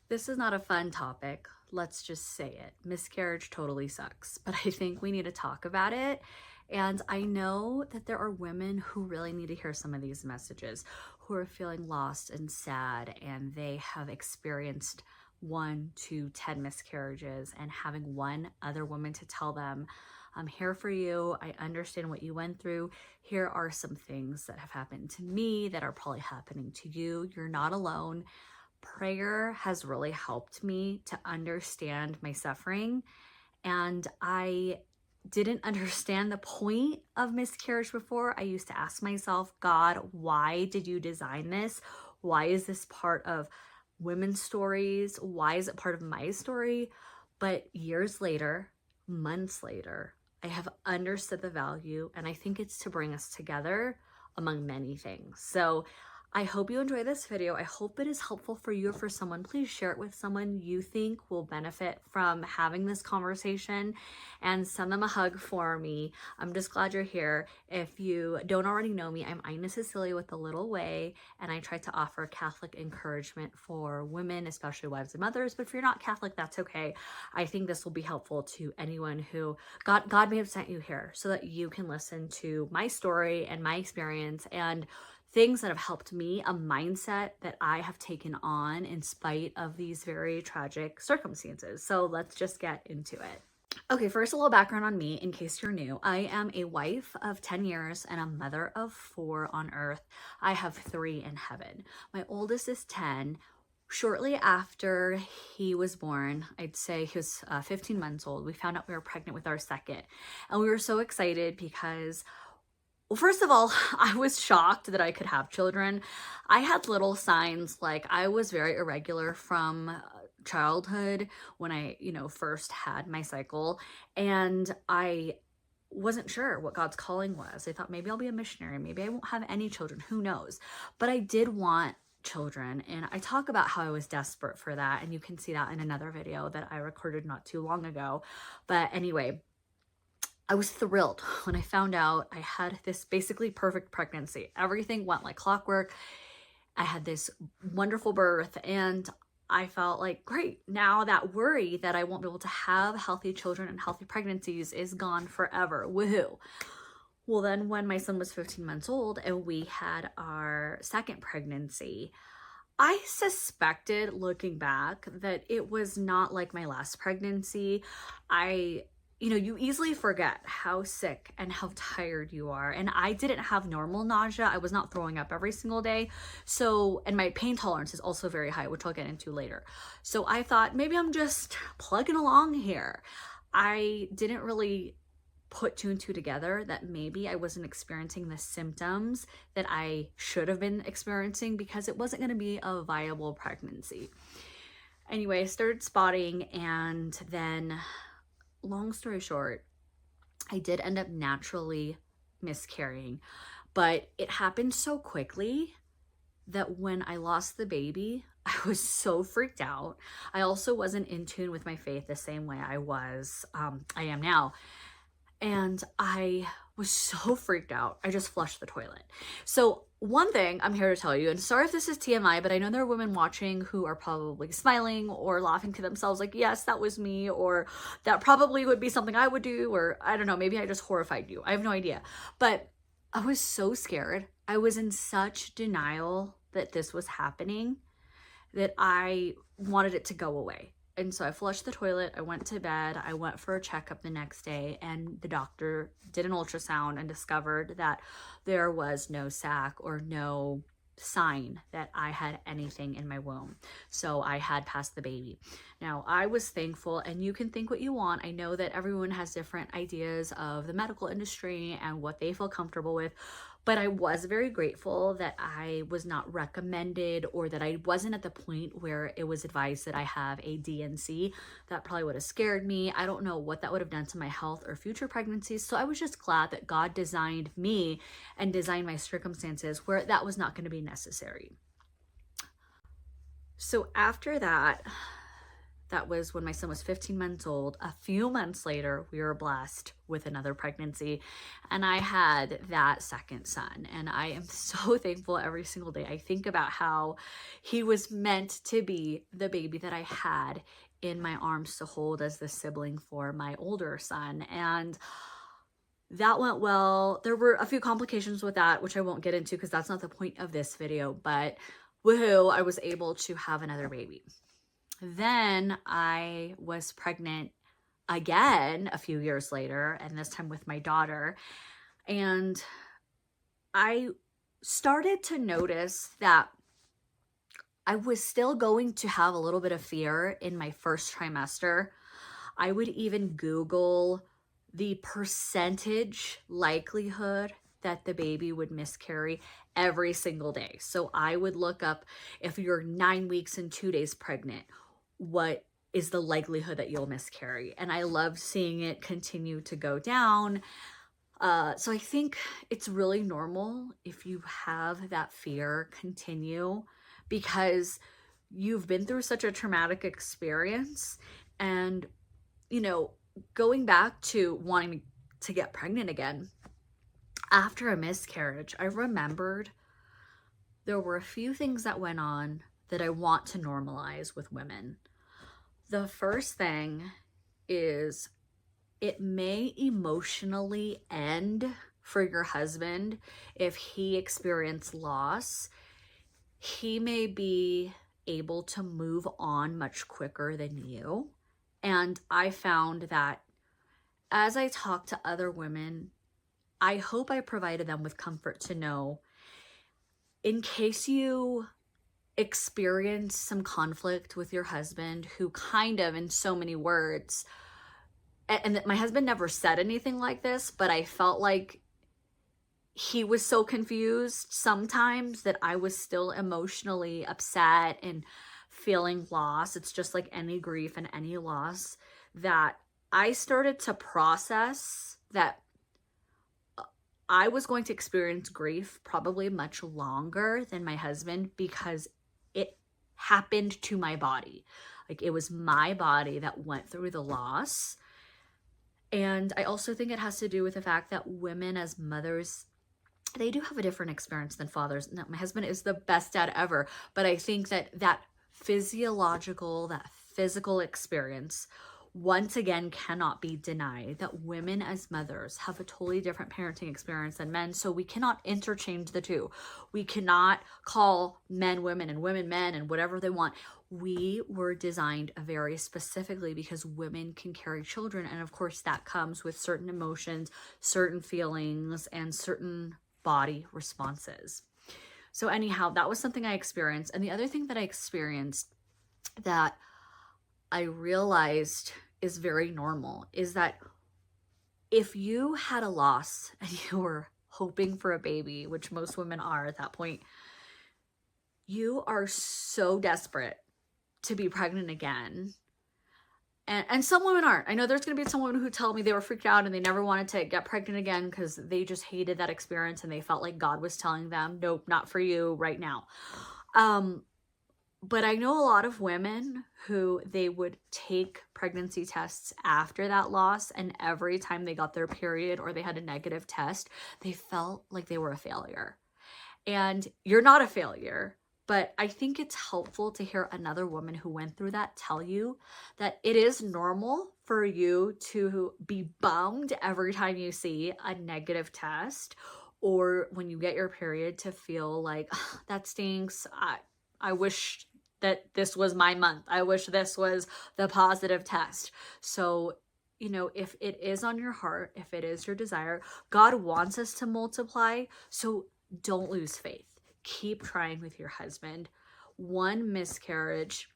This is not a fun topic. Let's just say it. Miscarriage totally sucks, but I think we need to talk about it. And I know that there are women who really need to hear some of these messages, who are feeling lost and sad, and they have experienced 1 to 10 miscarriages, and having one other woman to tell them, I'm here for you. I understand what you went through. Here are some things that have happened to me that are probably happening to you. You're not alone. Prayer has really helped me to understand my suffering, and I didn't understand the point of miscarriage before. I used to ask myself, God, why did you design this? Why is this part of women's stories? Why is it part of my story? But years later, months later, I have understood the value, and I think it's to bring us together among many things. So I hope you enjoy this video. I hope it is helpful for you or for someone. Please share it with someone you think will benefit from having this conversation, and send them a hug for me. I'm just glad you're here. If you don't already know me, I'm Ina Cecilia with The Little Way, and I try to offer Catholic encouragement for women, especially wives and mothers. But if you're not Catholic, that's okay. I think this will be helpful to anyone who God may have sent you here so that you can listen to my story and my experience and things that have helped me, a mindset that I have taken on in spite of these very tragic circumstances. So let's just get into it. Okay, first, a little background on me in case you're new. I am a wife of 10 years and a mother of 4 on earth. I have 3 in heaven. My oldest is 10. Shortly after he was born, I'd say he was 15 months old, we found out we were pregnant with our second. And we were so excited because, well, first of all, I was shocked that I could have children. I had little signs, like I was very irregular from childhood when I, first had my cycle, and I wasn't sure what God's calling was. I thought maybe I'll be a missionary, maybe I won't have any children, who knows? But I did want children, and I talk about how I was desperate for that, and you can see that in another video that I recorded not too long ago. But anyway, I was thrilled when I found out I had this basically perfect pregnancy. Everything went like clockwork. I had this wonderful birth, and I felt like, great, now that worry that I won't be able to have healthy children and healthy pregnancies is gone forever. Woohoo. Well, then when my son was 15 months old and we had our second pregnancy, I suspected, looking back, that it was not like my last pregnancy. You easily forget how sick and how tired you are. And I didn't have normal nausea. I was not throwing up every single day. So, and my pain tolerance is also very high, which I'll get into later. So I thought maybe I'm just plugging along here. I didn't really put 2 and 2 together that maybe I wasn't experiencing the symptoms that I should have been experiencing, because it wasn't going to be a viable pregnancy. Anyway, I started spotting, and then, long story short, I did end up naturally miscarrying, but it happened so quickly that when I lost the baby, I was so freaked out. I also wasn't in tune with my faith the same way I am now. And I was so freaked out, I just flushed the toilet. So one thing I'm here to tell you, and sorry if this is TMI, but I know there are women watching who are probably smiling or laughing to themselves like, yes, that was me, or that probably would be something I would do, or I don't know, maybe I just horrified you. I have no idea. But I was so scared. I was in such denial that this was happening that I wanted it to go away. And so I flushed the toilet, I went to bed, I went for a checkup the next day, and the doctor did an ultrasound and discovered that there was no sac or no sign that I had anything in my womb. So I had passed the baby. Now, I was thankful, and you can think what you want. I know that everyone has different ideas of the medical industry and what they feel comfortable with, but I was very grateful that I was not recommended, or that I wasn't at the point where it was advised that I have a DNC. That probably would have scared me. I don't know what that would have done to my health or future pregnancies. So I was just glad that God designed me and designed my circumstances where that was not going to be necessary. So after that, That was when my son was 15 months old. A few months later, we were blessed with another pregnancy, and I had that second son. And I am so thankful every single day. I think about how he was meant to be the baby that I had in my arms to hold as the sibling for my older son. And that went well. There were a few complications with that, which I won't get into because that's not the point of this video, but woohoo, I was able to have another baby. Then I was pregnant again a few years later, and this time with my daughter. And I started to notice that I was still going to have a little bit of fear in my first trimester. I would even Google the percentage likelihood that the baby would miscarry every single day. So I would look up, if you're 9 weeks and 2 days pregnant, what is the likelihood that you'll miscarry? And I loved seeing it continue to go down. So I think it's really normal if you have that fear continue, because you've been through such a traumatic experience. And, you know, going back to wanting to get pregnant again, after a miscarriage, I remembered there were a few things that went on that I want to normalize with women. The first thing is, it may emotionally end for your husband if he experienced loss. He may be able to move on much quicker than you. And I found that as I talk to other women, I hope I provided them with comfort to know, in case you experience some conflict with your husband, who kind of, in so many words, and my husband never said anything like this, but I felt like he was so confused sometimes that I was still emotionally upset and feeling lost. It's just like any grief and any loss, that I started to process that I was going to experience grief probably much longer than my husband, because it happened to my body. Like, it was my body that went through the loss. And I also think it has to do with the fact that women as mothers, they do have a different experience than fathers. Now, my husband is the best dad ever, but I think that that physical experience, once again, cannot be denied, that women as mothers have a totally different parenting experience than men. So we cannot interchange the two. We cannot call men women and women men and whatever they want. We were designed very specifically because women can carry children. And of course, that comes with certain emotions, certain feelings, and certain body responses. So anyhow, that was something I experienced. And the other thing that I experienced that I realized is very normal is that if you had a loss and you were hoping for a baby, which most women are at that point, you are so desperate to be pregnant again. And some women aren't. I know there's going to be some women who tell me they were freaked out and they never wanted to get pregnant again because they just hated that experience and they felt like God was telling them, nope, not for you right now. But I know a lot of women who they would take pregnancy tests after that loss, and every time they got their period or they had a negative test, they felt like they were a failure. And you're not a failure, but I think it's helpful to hear another woman who went through that tell you that it is normal for you to be bummed every time you see a negative test, or when you get your period to feel like, oh, that stinks. I wish that this was my month. I wish this was the positive test. So, you know, if it is on your heart, if it is your desire, God wants us to multiply. So don't lose faith. Keep trying with your husband. One miscarriage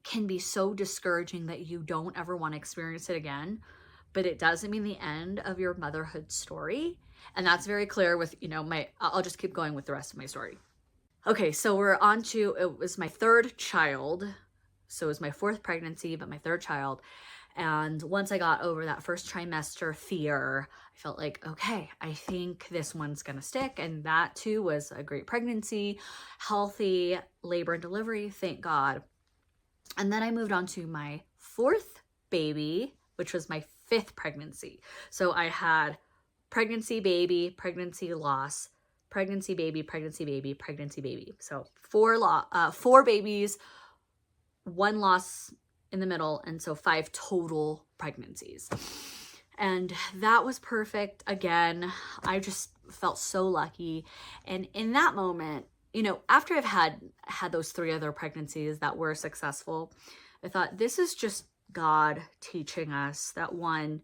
can be so discouraging that you don't ever want to experience it again, but it doesn't mean the end of your motherhood story. And that's very clear with, you know, I'll just keep going with the rest of my story. Okay, so we're on to, it was my third child. So it was my fourth pregnancy, but my third child. And once I got over that first trimester fear, I felt like, okay, I think this one's gonna stick. And that too was a great pregnancy, healthy labor and delivery, thank God. And then I moved on to my fourth baby, which was my fifth pregnancy. So I had pregnancy, baby, pregnancy, loss, pregnancy, baby, pregnancy, baby, pregnancy, baby. So four babies, one loss in the middle, and so 5 total pregnancies. And that was perfect. Again, I just felt so lucky. And in that moment, you know, after I've had those 3 other pregnancies that were successful, I thought, this is just God teaching us that, one,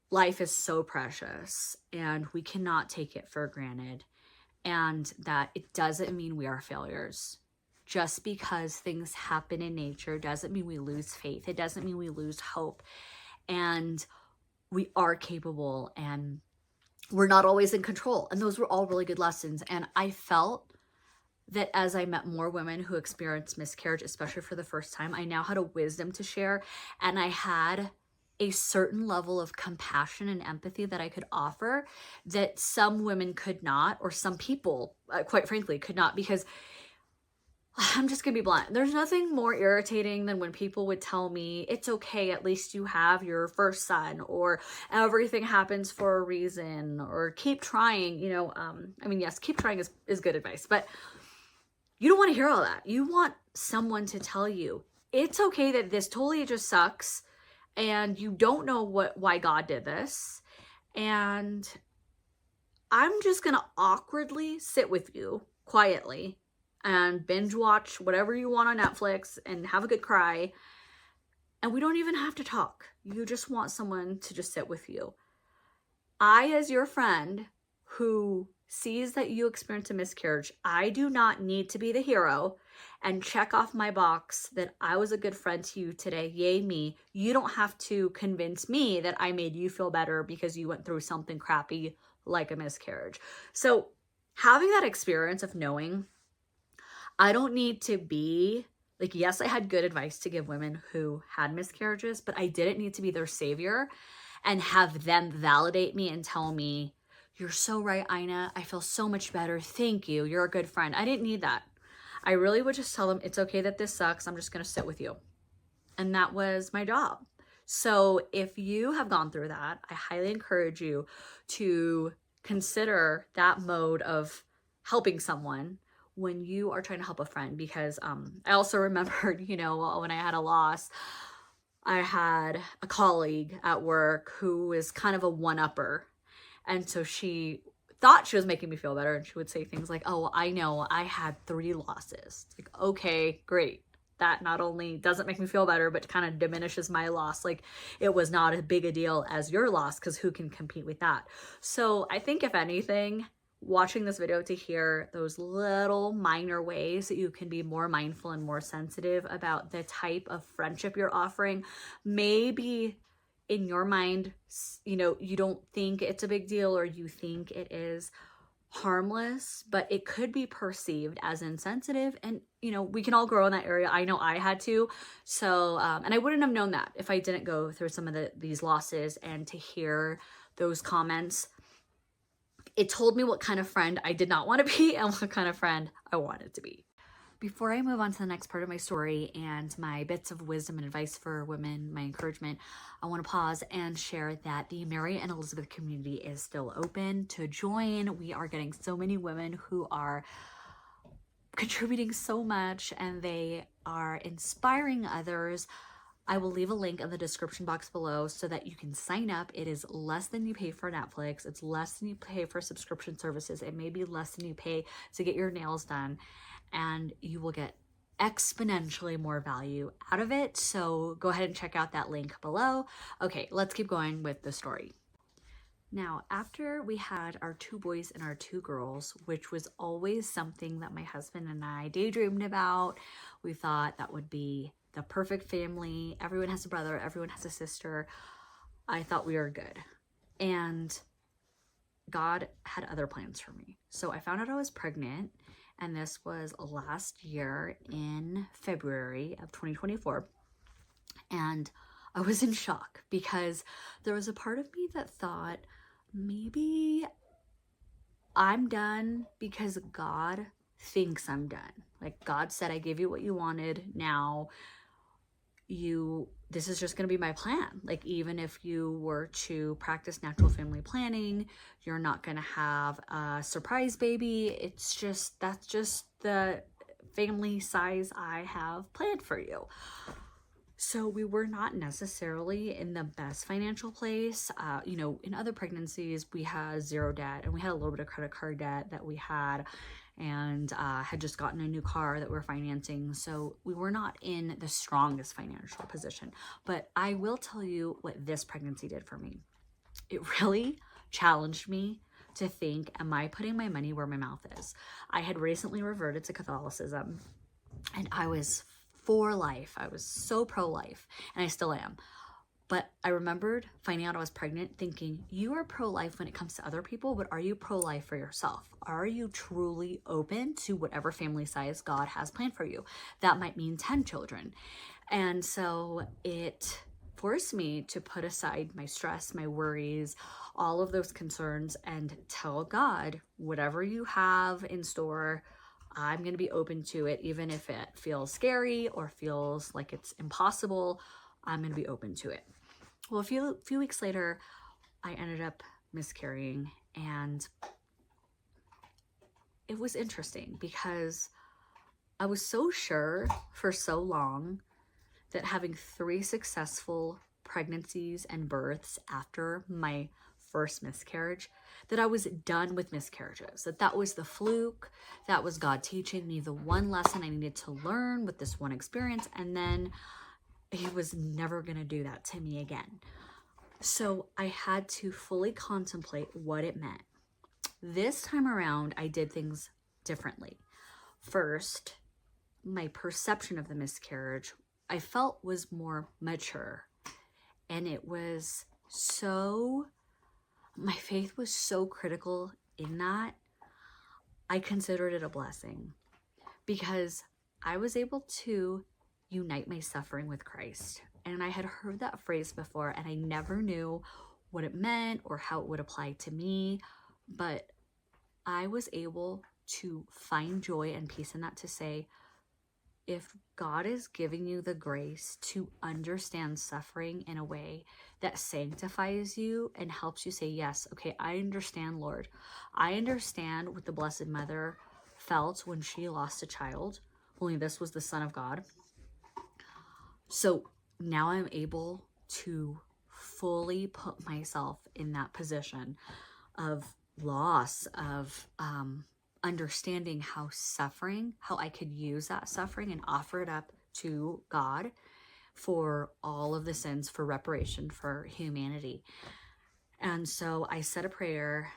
life is so precious and we cannot take it for granted, and that it doesn't mean we are failures. Just because things happen in nature doesn't mean we lose faith. It doesn't mean we lose hope. And we are capable, and we're not always in control. And those were all really good lessons. And I felt that as I met more women who experienced miscarriage, especially for the first time, I now had a wisdom to share, and I had a certain level of compassion and empathy that I could offer that some women could not, or some people, quite frankly, could not, because I'm just gonna be blunt. There's nothing more irritating than when people would tell me, it's okay, at least you have your first son, or everything happens for a reason, or keep trying, you know. I mean, yes, keep trying is good advice, but you don't want to hear all that. You want someone to tell you, it's okay that this totally just sucks, and you don't know why God did this, and I'm just gonna awkwardly sit with you quietly and binge watch whatever you want on Netflix and have a good cry. And we don't even have to talk. You just want someone to just sit with you. I, as your friend who sees that you experience a miscarriage, I do not need to be the hero and check off my box that I was a good friend to you today. Yay me. You don't have to convince me that I made you feel better because you went through something crappy like a miscarriage. So having that experience of knowing I don't need to be like, yes, I had good advice to give women who had miscarriages, but I didn't need to be their savior and have them validate me and tell me, you're so right, Ina. I feel so much better. Thank you. You're a good friend. I didn't need that. I really would just tell them, it's okay that this sucks. I'm just going to sit with you. And that was my job. So if you have gone through that, I highly encourage you to consider that mode of helping someone when you are trying to help a friend. Because I also remembered, you know, when I had a loss, I had a colleague at work who was kind of a one-upper. And so she thought she was making me feel better, and she would say things like, oh, I know, I had 3 losses. Like, okay, great. That not only doesn't make me feel better, but kind of diminishes my loss. Like, it was not as big a deal as your loss, because who can compete with that? So I think, if anything, watching this video to hear those little minor ways that you can be more mindful and more sensitive about the type of friendship you're offering, maybe in your mind, you know, you don't think it's a big deal, or you think it is harmless, but it could be perceived as insensitive. And, you know, we can all grow in that area. I know I had to. So, and I wouldn't have known that if I didn't go through some of these losses. And to hear those comments, it told me what kind of friend I did not want to be and what kind of friend I wanted to be. Before I move on to the next part of my story and my bits of wisdom and advice for women, my encouragement, I want to pause and share that the Mary and Elizabeth community is still open to join. We are getting so many women who are contributing so much, and they are inspiring others. I will leave a link in the description box below so that you can sign up. It is less than you pay for Netflix. It's less than you pay for subscription services. It may be less than you pay to get your nails done, and you will get exponentially more value out of it. So go ahead and check out that link below. Okay, let's keep going with the story. Now, after we had our 2 boys and our 2 girls, which was always something that my husband and I daydreamed about, we thought that would be the perfect family. Everyone has a brother, everyone has a sister. I thought we were good. And God had other plans for me. So I found out I was pregnant, and this was last year in February of 2024. And I was in shock, because there was a part of me that thought, maybe I'm done because God thinks I'm done. Like God said, I gave you what you wanted. Now this is just going to be my plan. Like, even if you were to practice natural family planning, you're not going to have a surprise baby. That's just the family size I have planned for you. So we were not necessarily in the best financial place. In other pregnancies, we had zero debt, and we had a little bit of credit card debt that we had, and had just gotten a new car that we're financing. So we were not in the strongest financial position. But I will tell you what this pregnancy did for me. It really challenged me to think, am I putting my money where my mouth is? I had recently reverted to Catholicism, and I was for life. I was so pro-life, and I still am. But I remembered finding out I was pregnant thinking, you are pro-life when it comes to other people, but are you pro-life for yourself? Are you truly open to whatever family size God has planned for you? That might mean 10 children. And so it forced me to put aside my stress, my worries, all of those concerns, and tell God, whatever you have in store, I'm going to be open to it. Even if it feels scary or feels like it's impossible, I'm going to be open to it. Well, a few weeks later, I ended up miscarrying, and it was interesting because I was so sure for so long that having 3 successful pregnancies and births after my first miscarriage, that I was done with miscarriages, that was the fluke, that was God teaching me the one lesson I needed to learn with this one experience, and then He was never going to do that to me again. So I had to fully contemplate what it meant. This time around, I did things differently. First, my perception of the miscarriage, I felt, was more mature. And it was my faith was so critical in that. I considered it a blessing because I was able to unite my suffering with Christ. And I had heard that phrase before, and I never knew what it meant or how it would apply to me. But I was able to find joy and peace in that, to say, if God is giving you the grace to understand suffering in a way that sanctifies you and helps you say, yes, okay, I understand, Lord. I understand what the Blessed Mother felt when she lost a child, only this was the Son of God. So now I'm able to fully put myself in that position of loss, of understanding how I could use that suffering and offer it up to God for all of the sins, for reparation, for humanity. And so I said a prayer,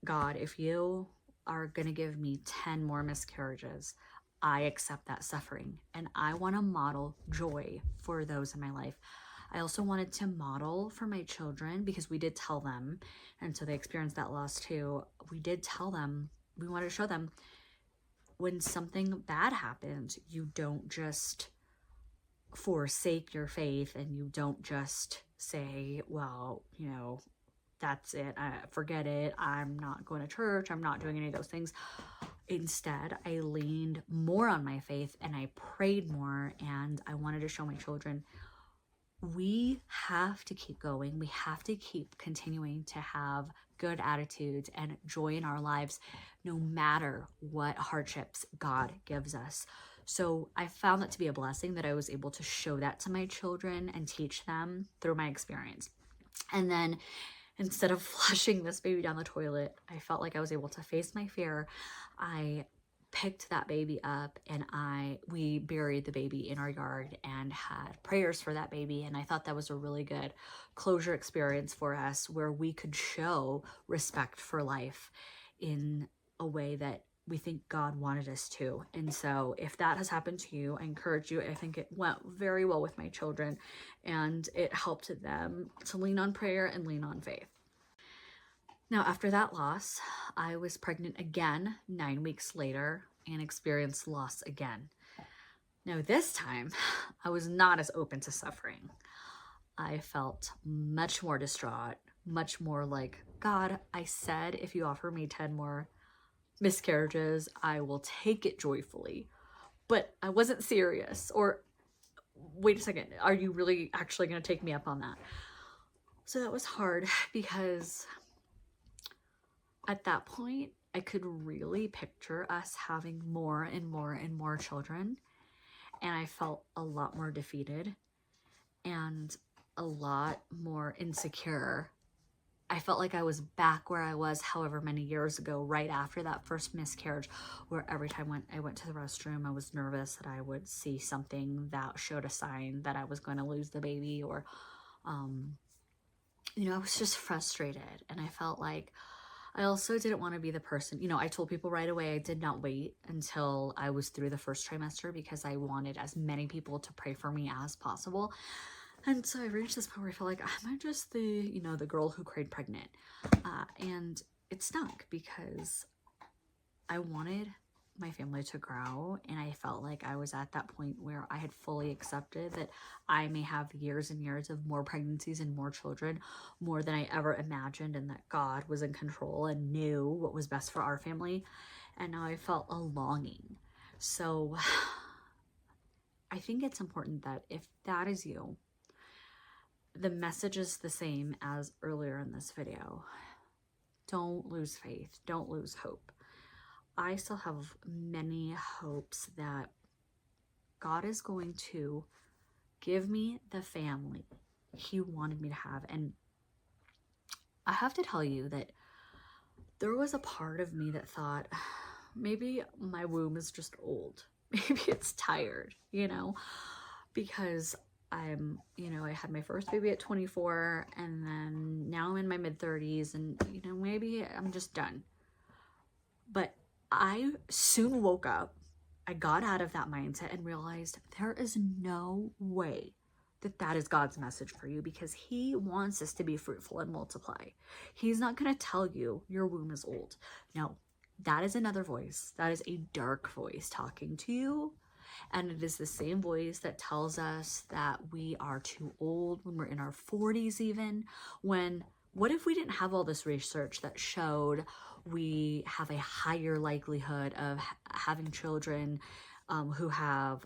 God, if you are going to give me 10 more miscarriages, I accept that suffering, and I want to model joy for those in my life. I also wanted to model for my children, because we did tell them, and so they experienced that loss too. We did tell them, we wanted to show them, when something bad happens, you don't just forsake your faith, and you don't just say, well, that's it, forget it, I'm not going to church, I'm not doing any of those things. Instead, I leaned more on my faith, and I prayed more, and I wanted to show my children, we have to keep going. We have to keep continuing to have good attitudes and joy in our lives, no matter what hardships God gives us. So I found that to be a blessing, that I was able to show that to my children and teach them through my experience. And then, instead of flushing this baby down the toilet, I felt like I was able to face my fear. I picked that baby up, and we buried the baby in our yard and had prayers for that baby. And I thought that was a really good closure experience for us, where we could show respect for life in a way that we think God wanted us to. And so if that has happened to you, I encourage you. I think it went very well with my children, and it helped them to lean on prayer and lean on faith. Now, after that loss, I was pregnant again 9 weeks later and experienced loss again. Now, this time, I was not as open to suffering. I felt much more distraught, much more like, God, I said if you offer me 10 more miscarriages, I will take it joyfully. But I wasn't serious. Or wait a second, are you really actually going to take me up on that? So that was hard because at that point, I could really picture us having more and more and more children. And I felt a lot more defeated and a lot more insecure. I felt like I was back where I was however many years ago, right after that first miscarriage, where every time I went to the restroom, I was nervous that I would see something that showed a sign that I was going to lose the baby, or, I was just frustrated. And I felt like I also didn't want to be the person, I told people right away I did not wait until I was through the first trimester because I wanted as many people to pray for me as possible. And so I reached this point where I felt like, am I just the girl who cried pregnant? And it stunk because I wanted my family to grow, and I felt like I was at that point where I had fully accepted that I may have years and years of more pregnancies and more children, more than I ever imagined, and that God was in control and knew what was best for our family. And now I felt a longing. So I think it's important that if that is you, the message is the same as earlier in this video. Don't lose faith. Don't lose hope. I still have many hopes that God is going to give me the family He wanted me to have. And I have to tell you that there was a part of me that thought, maybe my womb is just old. Maybe it's tired, because I had my first baby at 24, and then now I'm in my mid-30s, and, maybe I'm just done. But I soon woke up. I got out of that mindset and realized there is no way that is God's message for you, because He wants us to be fruitful and multiply. He's not going to tell you your womb is old. No, that is another voice. That is a dark voice talking to you. And it is the same voice that tells us that we are too old when we're in our 40s even. What if we didn't have all this research that showed we have a higher likelihood of having children who have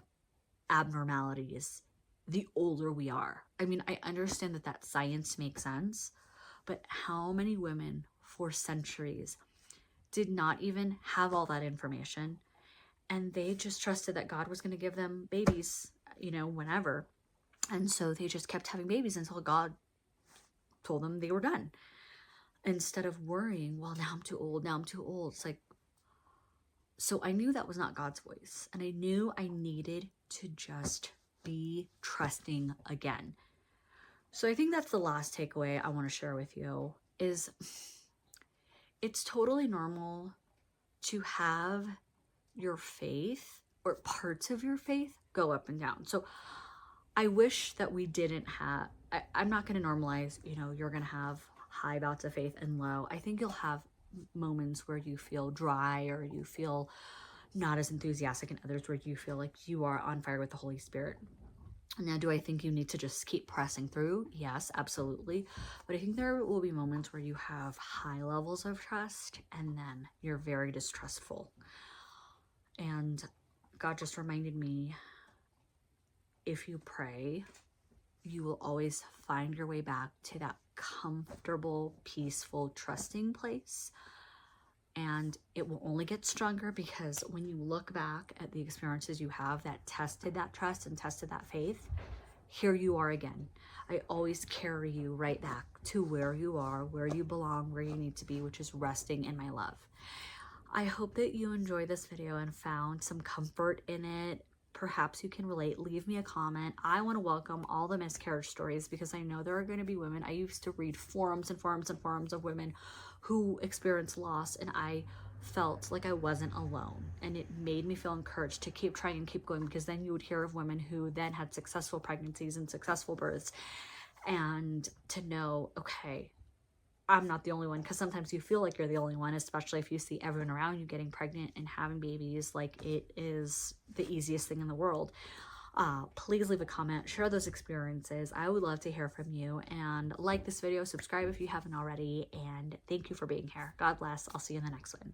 abnormalities the older we are? I mean, I understand that science makes sense, but how many women for centuries did not even have all that information, and they just trusted that God was going to give them babies, whenever. And so they just kept having babies until God told them they were done. Instead of worrying, well, now I'm too old, It's like, so I knew that was not God's voice. And I knew I needed to just be trusting again. So I think that's the last takeaway I want to share with you is it's totally normal to have your faith or parts of your faith go up and down. So I wish that we didn't have, I'm not going to normalize, you're going to have high bouts of faith and low. I think you'll have moments where you feel dry or you feel not as enthusiastic, and others where you feel like you are on fire with the Holy Spirit. Now, do I think you need to just keep pressing through? Yes, absolutely. But I think there will be moments where you have high levels of trust and then you're very distrustful. And God just reminded me, if you pray, you will always find your way back to that comfortable, peaceful, trusting place. And it will only get stronger, because when you look back at the experiences you have that tested that trust and tested that faith, here you are again. I always carry you right back to where you are, where you belong, where you need to be, which is resting in my love. I hope that you enjoyed this video and found some comfort in it. Perhaps you can relate. Leave me a comment. I want to welcome all the miscarriage stories, because I know there are going to be women. I used to read forums and forums and forums of women who experienced loss, and I felt like I wasn't alone. And it made me feel encouraged to keep trying and keep going, because then you would hear of women who then had successful pregnancies and successful births, and to know, okay, I'm not the only one, because sometimes you feel like you're the only one, especially if you see everyone around you getting pregnant and having babies like it is the easiest thing in the world. Please leave a comment, share those experiences. I would love to hear from you, and like this video, subscribe if you haven't already, and thank you for being here. God bless. I'll see you in the next one.